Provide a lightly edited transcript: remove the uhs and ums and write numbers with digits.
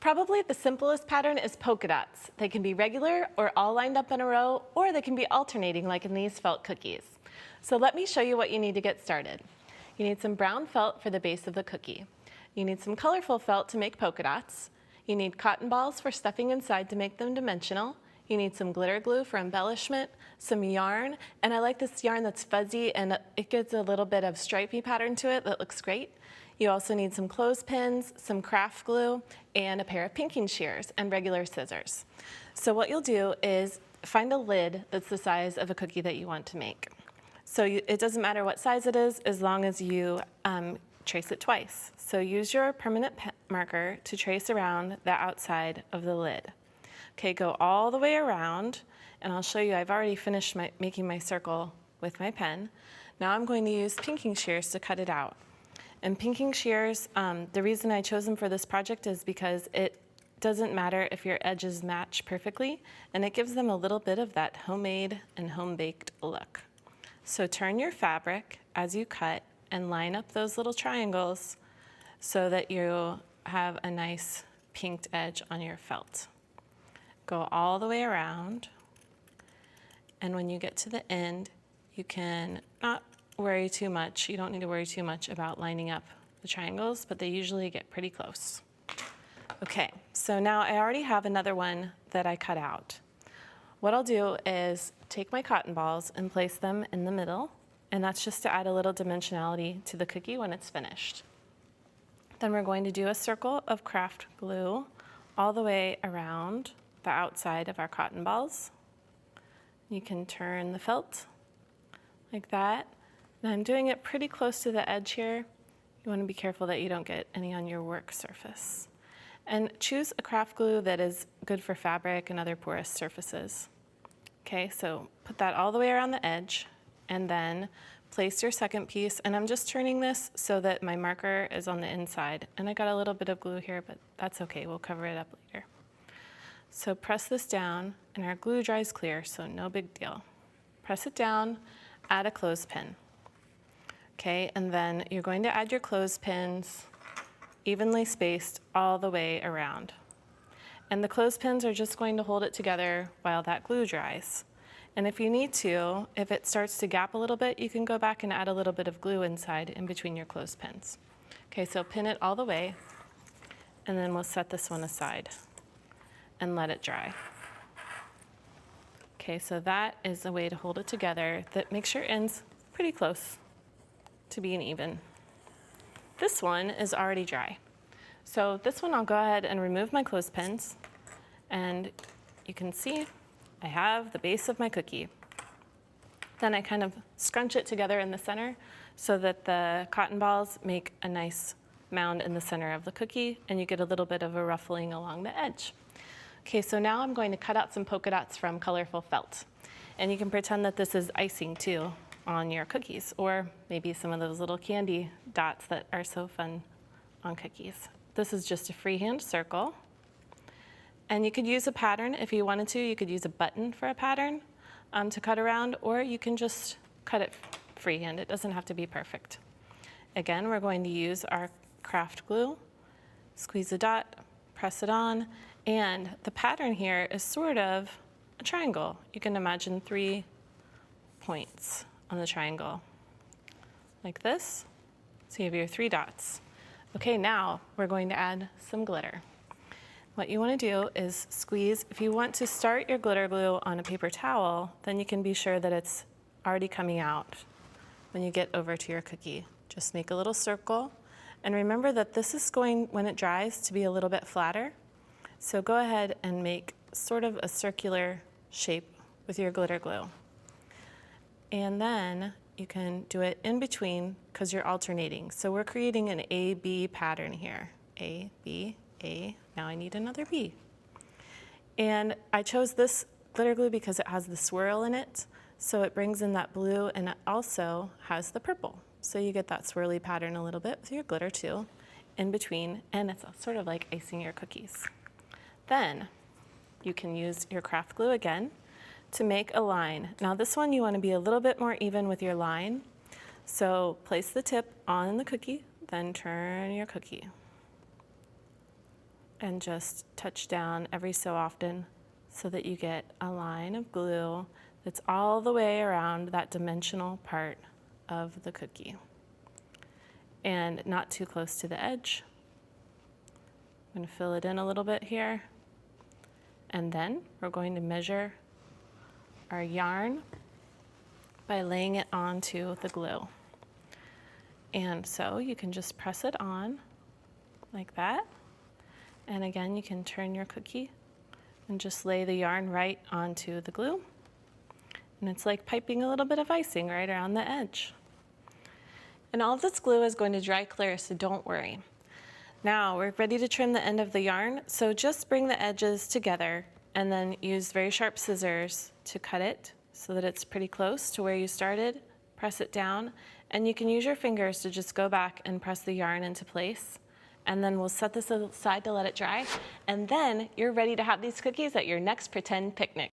Probably the simplest pattern is polka dots. They can be regular or all lined up in a row, or they can be alternating like in these felt cookies. So let me show you what you need to get started. You need some brown felt for the base of the cookie. You need some colorful felt to make polka dots. You need cotton balls for stuffing inside to make them dimensional. You need some glitter glue for embellishment, some yarn, and I like this yarn that's fuzzy and it gives a little bit of stripy pattern to it that looks great. You also need some clothespins, some craft glue, and a pair of pinking shears and regular scissors. So what you'll do is find a lid that's the size of a cookie that you want to make. So it doesn't matter what size it is as long as you trace it twice. So use your permanent marker to trace around the outside of the lid. Okay, go all the way around, and I'll show you, I've already finished making my circle with my pen. Now I'm going to use pinking shears to cut it out. And pinking shears, the reason I chose them for this project is because it doesn't matter if your edges match perfectly, and it gives them a little bit of that homemade and home-baked look. So turn your fabric as you cut and line up those little triangles so that you have a nice pinked edge on your felt. Go all the way around, and when you get to the end, you can not worry too much. You don't need to worry too much about lining up the triangles, but they usually get pretty close. Okay, so now I already have another one that I cut out. What I'll do is take my cotton balls and place them in the middle, and that's just to add a little dimensionality to the cookie when it's finished. Then we're going to do a circle of craft glue all the way around the outside of our cotton balls. You can turn the felt like that. And I'm doing it pretty close to the edge here. You want to be careful that you don't get any on your work surface. And choose a craft glue that is good for fabric and other porous surfaces. Okay, so put that all the way around the edge, and then place your second piece. And I'm just turning this so that my marker is on the inside. And I got a little bit of glue here, but that's okay, we'll cover it up later. So press this down, and our glue dries clear, so no big deal. Press it down, add a clothespin. Okay, and then you're going to add your clothespins evenly spaced all the way around. And the clothespins are just going to hold it together while that glue dries. And if you need to, if it starts to gap a little bit, you can go back and add a little bit of glue inside in between your clothespins. Okay, so pin it all the way, and then we'll set this one aside and let it dry. Okay, so that is a way to hold it together that makes your ends pretty close to being even. This one is already dry. So this one I'll go ahead and remove my clothespins, and you can see I have the base of my cookie. Then I kind of scrunch it together in the center so that the cotton balls make a nice mound in the center of the cookie, and you get a little bit of a ruffling along the edge. Okay, so now I'm going to cut out some polka dots from colorful felt. And you can pretend that this is icing too on your cookies, or maybe some of those little candy dots that are so fun on cookies. This is just a freehand circle. And you could use a pattern if you wanted to. You could use a button for a pattern to cut around, or you can just cut it freehand. It doesn't have to be perfect. Again, we're going to use our craft glue, squeeze a dot, press it on, and the pattern here is sort of a triangle. You can imagine 3 points on the triangle, like this. So you have your 3 dots. Okay, now we're going to add some glitter. What you want to do is squeeze. If you want to start your glitter glue on a paper towel, then you can be sure that it's already coming out when you get over to your cookie. Just make a little circle, and remember that this is going, when it dries, to be a little bit flatter. So go ahead and make sort of a circular shape with your glitter glue. And then you can do it in between because you're alternating. So we're creating an A-B pattern here. A, B, A, now I need another B. And I chose this glitter glue because it has the swirl in it. So it brings in that blue, and it also has the purple. So you get that swirly pattern a little bit with your glitter too, in between, and it's sort of like icing your cookies. Then you can use your craft glue again to make a line. Now this one you want to be a little bit more even with your line. So place the tip on the cookie, then turn your cookie. and just touch down every so often so that you get a line of glue that's all the way around that dimensional part of the cookie and not too close to the edge. I'm going to fill it in a little bit here, and then we're going to measure our yarn by laying it onto the glue. And so you can just press it on like that. And again, you can turn your cookie and just lay the yarn right onto the glue. And it's like piping a little bit of icing right around the edge. And all of this glue is going to dry clear, so don't worry. Now we're ready to trim the end of the yarn, so just bring the edges together and then use very sharp scissors to cut it so that it's pretty close to where you started. Press it down, and you can use your fingers to just go back and press the yarn into place. And then we'll set this aside to let it dry, and then you're ready to have these cookies at your next pretend picnic.